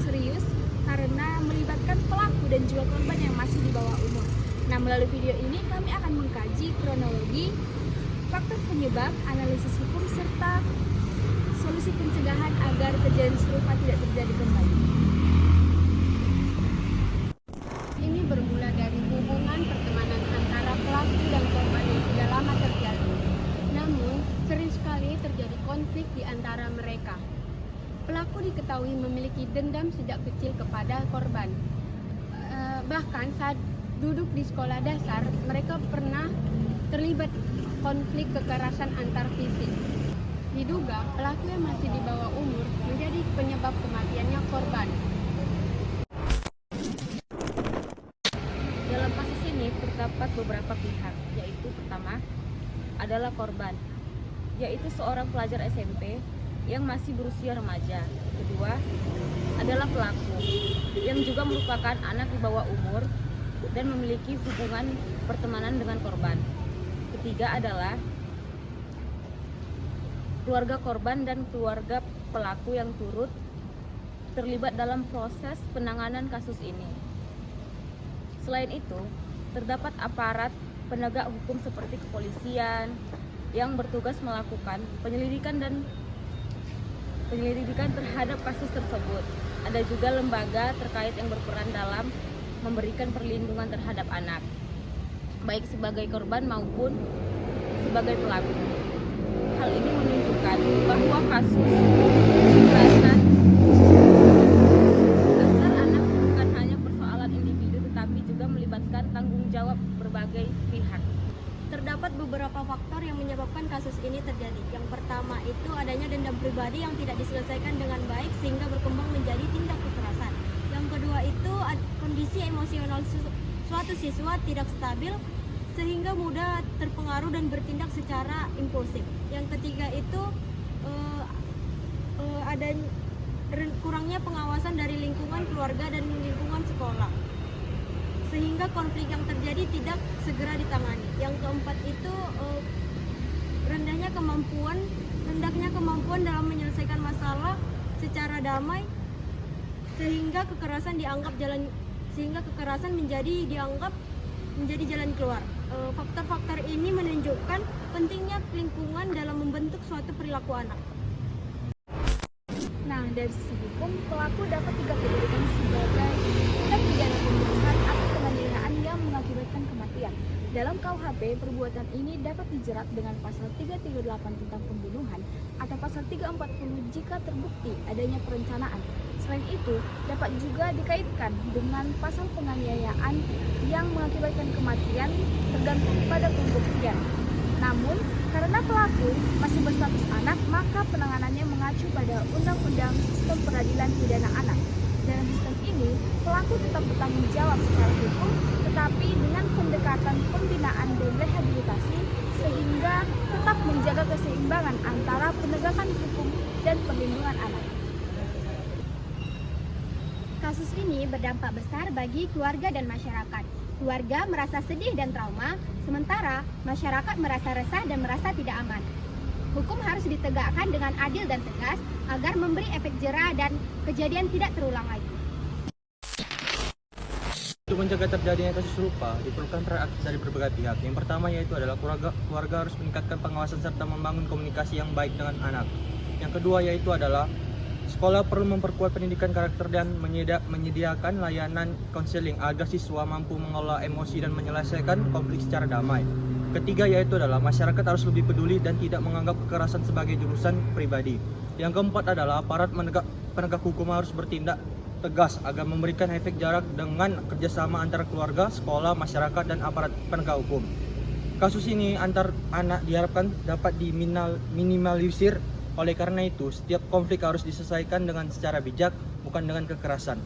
serius karena melibatkan pelaku dan juga korban yang masih di bawah umur. Nah, melalui video ini kami akan mengkaji kronologi, faktor penyebab, analisis hukum, serta solusi pencegahan agar kejadian serupa tidak terjadi kembali. Ini bermula dari hubungan pertemanan antara pelaku dan korban yang sudah lama terjadi. Namun, sering sekali terjadi konflik di antara mereka. Pelaku diketahui memiliki dendam sejak kecil kepada korban. Bahkan saat duduk di sekolah dasar, mereka pernah terlibat konflik kekerasan antar fisik. Diduga pelaku yang masih di bawah umur menjadi penyebab kematiannya korban. Dalam kasus ini terdapat beberapa pihak, yaitu pertama adalah korban, yaitu seorang pelajar SMP yang masih berusia remaja. Kedua adalah pelaku, yang juga merupakan anak di bawah umur dan memiliki hubungan pertemanan dengan korban. Ketiga adalah keluarga korban dan keluarga pelaku yang turut terlibat dalam proses penanganan kasus ini. Selain itu, terdapat aparat penegak hukum seperti kepolisian yang bertugas melakukan penyelidikan terhadap kasus tersebut. Ada juga lembaga terkait yang berperan dalam memberikan perlindungan terhadap anak, baik sebagai korban maupun sebagai pelaku. Hal ini menunjukkan bahwa kasus kekerasan antar anak bukan hanya persoalan individu, tetapi juga melibatkan tanggung jawab berbagai pihak. Terdapat beberapa faktor yang menyebabkan kasus ini terjadi. Yang pertama itu adanya dendam pribadi yang tidak diselesaikan dengan baik sehingga berkembang menjadi tindak kekerasan. Yang kedua itu kondisi emosional suatu siswa tidak stabil sehingga mudah terpengaruh dan bertindak secara impulsif. Yang ketiga itu ada kurangnya pengawasan dari lingkungan keluarga dan lingkungan sekolah, sehingga konflik yang terjadi tidak segera ditangani. Yang keempat itu rendahnya kemampuan dalam menyelesaikan masalah secara damai, sehingga kekerasan dianggap menjadi jalan keluar. Faktor-faktor ini menunjukkan pentingnya lingkungan dalam membentuk suatu perilaku anak. Nah, dari sisi hukum, pelaku dapat dikategorikan sebagai tindak pidana pembunuhan atau penganiayaan yang mengakibatkan kematian. Dalam KUHP, perbuatan ini dapat dijerat dengan pasal 338 tentang pembunuhan atau pasal 340 jika terbukti adanya perencanaan. Selain itu, dapat juga dikaitkan dengan pasal penganiayaan yang mengakibatkan kematian tergantung pada pembuktian. Namun, karena pelaku masih berstatus anak, maka penanganannya mengacu pada Undang-Undang Sistem Peradilan Pidana Anak. Dalam sistem ini, pelaku tetap bertanggung jawab secara hukum, tetapi dengan pendekatan pembinaan dan rehabilitasi, sehingga tetap menjaga keseimbangan antara penegakan hukum dan perlindungan anak. Kasus ini berdampak besar bagi keluarga dan masyarakat. Keluarga merasa sedih dan trauma, sementara masyarakat merasa resah dan merasa tidak aman. Hukum harus ditegakkan dengan adil dan tegas agar memberi efek jera dan kejadian tidak terulang lagi. Untuk mencegah terjadinya kasus serupa, diperlukan peran aktif dari berbagai pihak. Yang pertama yaitu adalah keluarga harus meningkatkan pengawasan serta membangun komunikasi yang baik dengan anak. Yang kedua yaitu adalah sekolah perlu memperkuat pendidikan karakter dan menyediakan layanan konseling agar siswa mampu mengelola emosi dan menyelesaikan konflik secara damai. Ketiga yaitu adalah masyarakat harus lebih peduli dan tidak menganggap kekerasan sebagai jurusan pribadi. Yang keempat adalah aparat penegak hukum harus bertindak tegas agar memberikan efek jarak dengan kerjasama antara keluarga, sekolah, masyarakat, dan aparat penegak hukum. Kasus ini antar anak diharapkan dapat diminimalisir. Oleh karena itu, setiap konflik harus diselesaikan dengan secara bijak, bukan dengan kekerasan.